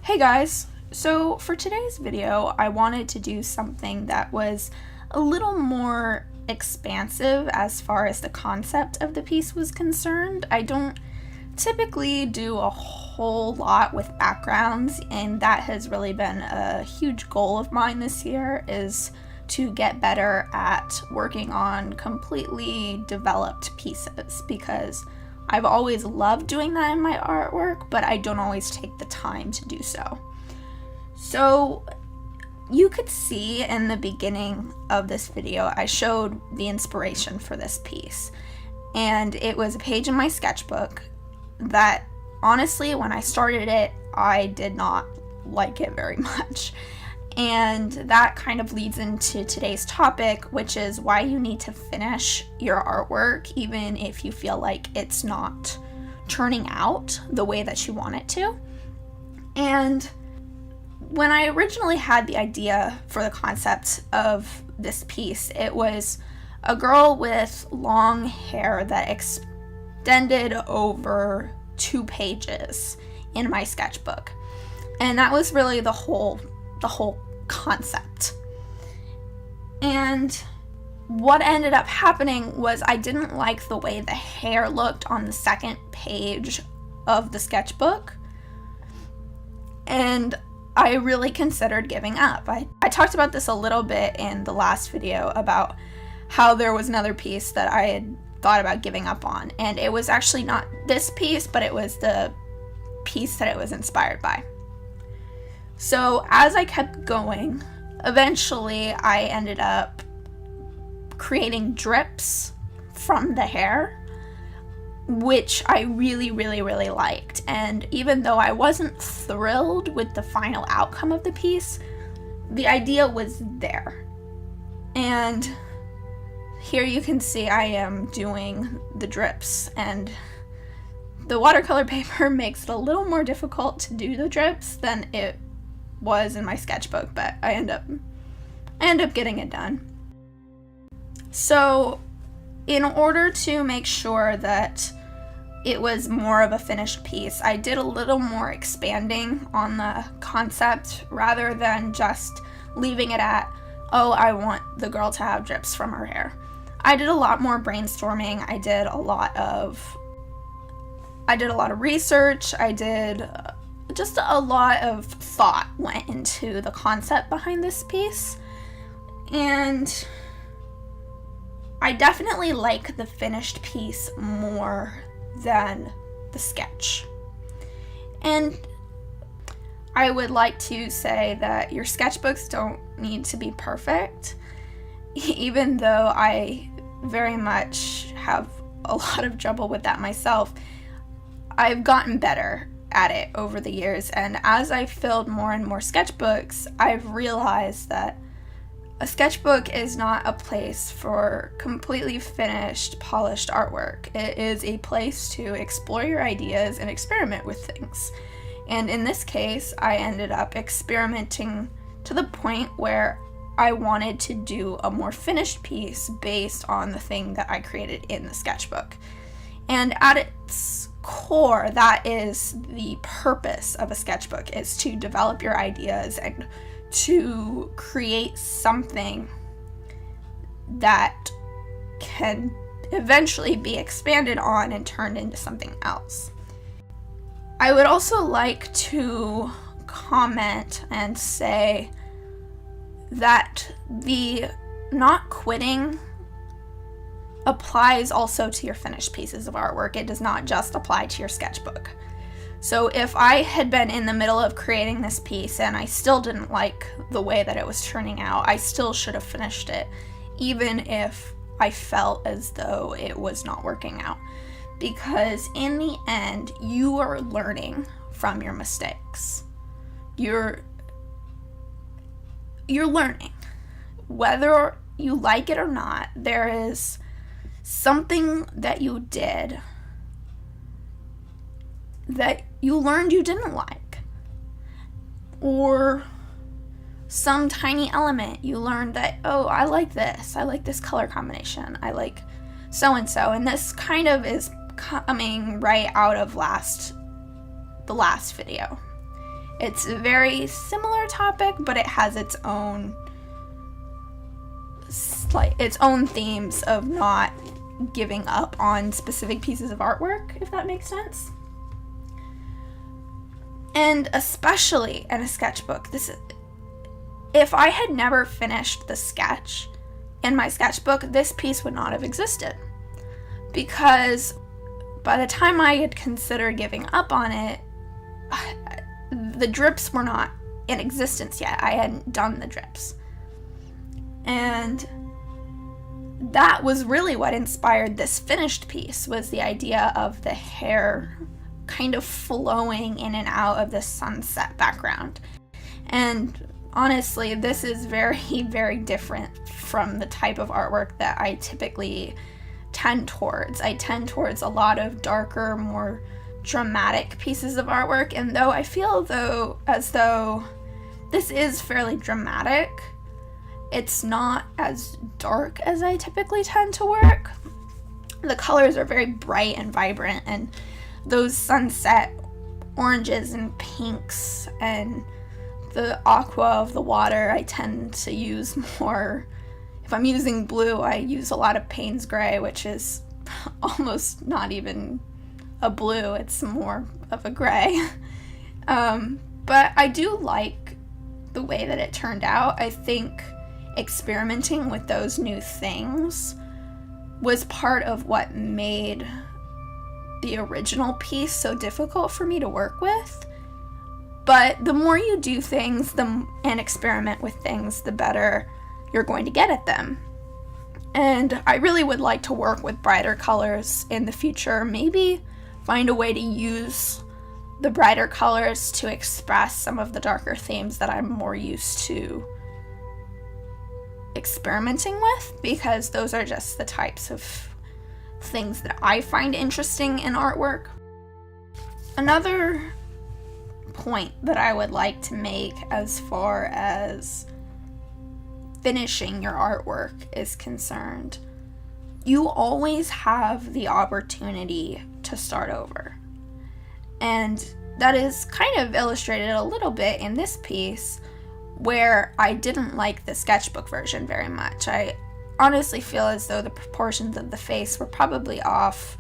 Hey guys! So for today's video, I wanted to do something that was a little more expansive as far as the concept of the piece was concerned. I don't typically do a whole lot with backgrounds, and that has really been a huge goal of mine this year, is to get better at working on completely developed pieces, because I've always loved doing that in my artwork, but I don't always take the time to do so. So you could see in the beginning of this video, I showed the inspiration for this piece. And it was a page in my sketchbook that, honestly, when I started it, I did not like it very much. And that kind of leads into today's topic, which is why you need to finish your artwork even if you feel like it's not turning out the way that you want it to. And when I originally had the idea for the concept of this piece, it was a girl with long hair that extended over 2 pages in my sketchbook. And that was really the whole concept. And what ended up happening was I didn't like the way the hair looked on the second page of the sketchbook, and I really considered giving up. I talked about this a little bit in the last video about how there was another piece that I had thought about giving up on, and it was actually not this piece, but it was the piece that it was inspired by. So as I kept going, eventually I ended up creating drips from the hair, which I really liked. And even though I wasn't thrilled with the final outcome of the piece, the idea was there. And here you can see I am doing the drips, and the watercolor paper makes it a little more difficult to do the drips than it was in my sketchbook, but I end up getting it done. So in order to make sure that it was more of a finished piece, I did a little more expanding on the concept rather than just leaving it at, oh, I want the girl to have drips from her hair. I did a lot more brainstorming. I did a lot of research. Just a lot of thought went into the concept behind this piece, and I definitely like the finished piece more than the sketch. And I would like to say that your sketchbooks don't need to be perfect, even though I very much have a lot of trouble with that myself. I've gotten better at it over the years, and as I've filled more and more sketchbooks, I've realized that a sketchbook is not a place for completely finished, polished artwork. It is a place to explore your ideas and experiment with things. And in this case, I ended up experimenting to the point where I wanted to do a more finished piece based on the thing that I created in the sketchbook. And at its core, that is the purpose of a sketchbook, is to develop your ideas and to create something that can eventually be expanded on and turned into something else. I would also like to comment and say that the not quitting applies also to your finished pieces of artwork. It does not just apply to your sketchbook. So if I had been in the middle of creating this piece and I still didn't like the way that it was turning out, I still should have finished it, even if I felt as though it was not working out. Because in the end, you are learning from your mistakes. You're learning. Whether you like it or not, there is something that you did that you learned you didn't like, or some tiny element you learned that, oh, I like this color combination, I like so and so. And this kind of is coming right out of the last video. It's a very similar topic, but it has its own themes of not giving up on specific pieces of artwork, if that makes sense. And especially in a sketchbook, if I had never finished the sketch in my sketchbook, this piece would not have existed. Because by the time I had considered giving up on it, the drips were not in existence yet. I hadn't done the drips. And that was really what inspired this finished piece, was the idea of the hair kind of flowing in and out of the sunset background. And honestly, this is very, very different from the type of artwork that I typically tend towards. I tend towards a lot of darker, more dramatic pieces of artwork, and though I feel as though this is fairly dramatic, it's not as dark as I typically tend to work. The colors are very bright and vibrant, and those sunset oranges and pinks and the aqua of the water I tend to use more. If I'm using blue, I use a lot of Payne's gray, which is almost not even a blue, it's more of a gray. But I do like the way that it turned out. I think experimenting with those new things was part of what made the original piece so difficult for me to work with. But the more you do things and experiment with things, the better you're going to get at them. And I really would like to work with brighter colors in the future. Maybe find a way to use the brighter colors to express some of the darker themes that I'm more used to experimenting with, because those are just the types of things that I find interesting in artwork. Another point that I would like to make as far as finishing your artwork is concerned, you always have the opportunity to start over. And that is kind of illustrated a little bit in this piece, where I didn't like the sketchbook version very much. I honestly feel as though the proportions of the face were probably off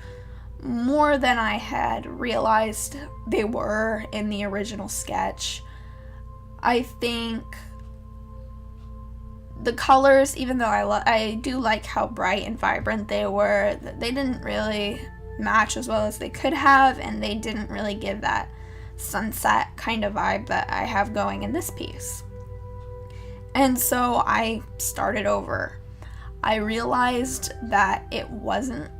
more than I had realized they were in the original sketch. I think the colors, even though I do like how bright and vibrant they were, they didn't really match as well as they could have, and they didn't really give that sunset kind of vibe that I have going in this piece. And so I started over. I realized that it wasn't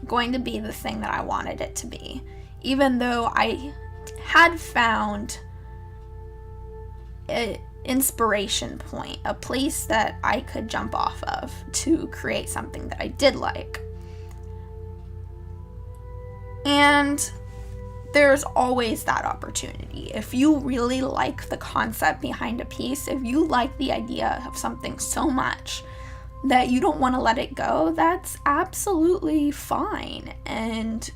going to be the thing that I wanted it to be, even though I had found an inspiration point, a place that I could jump off of to create something that I did like. And there's always that opportunity. If you really like the concept behind a piece, if you like the idea of something so much that you don't want to let it go, that's absolutely fine. And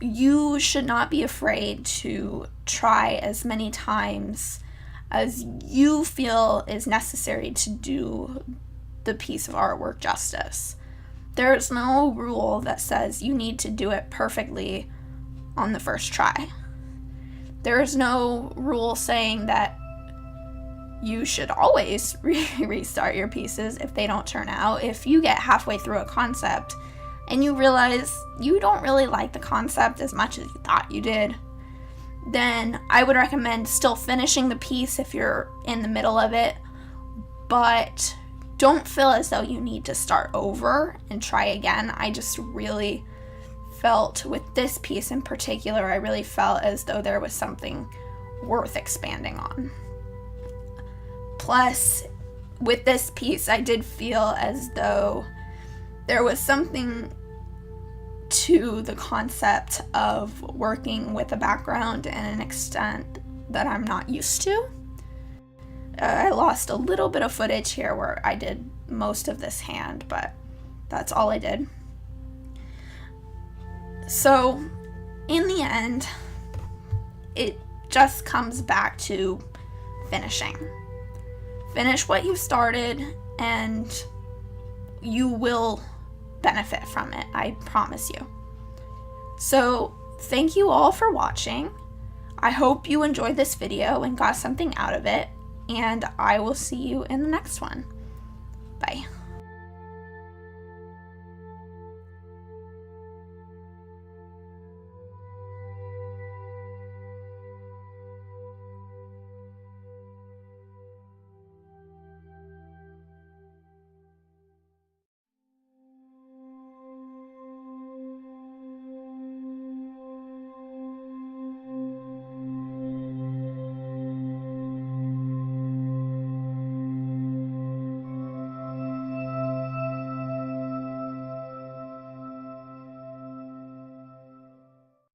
you should not be afraid to try as many times as you feel is necessary to do the piece of artwork justice. There's no rule that says you need to do it perfectly on the first try. There is no rule saying that you should always restart your pieces if they don't turn out. If you get halfway through a concept and you realize you don't really like the concept as much as you thought you did, then I would recommend still finishing the piece if you're in the middle of it, but don't feel as though you need to start over and try again. I just really felt with this piece in particular, I really felt as though there was something worth expanding on. Plus, with this piece, I did feel as though there was something to the concept of working with a background in an extent that I'm not used to. I lost a little bit of footage here where I did most of this hand, but that's all I did. So, in the end, it just comes back to finishing. Finish what you started and you will benefit from it, I promise you. So thank you all for watching. I hope you enjoyed this video and got something out of it, and I will see you in the next one. Bye.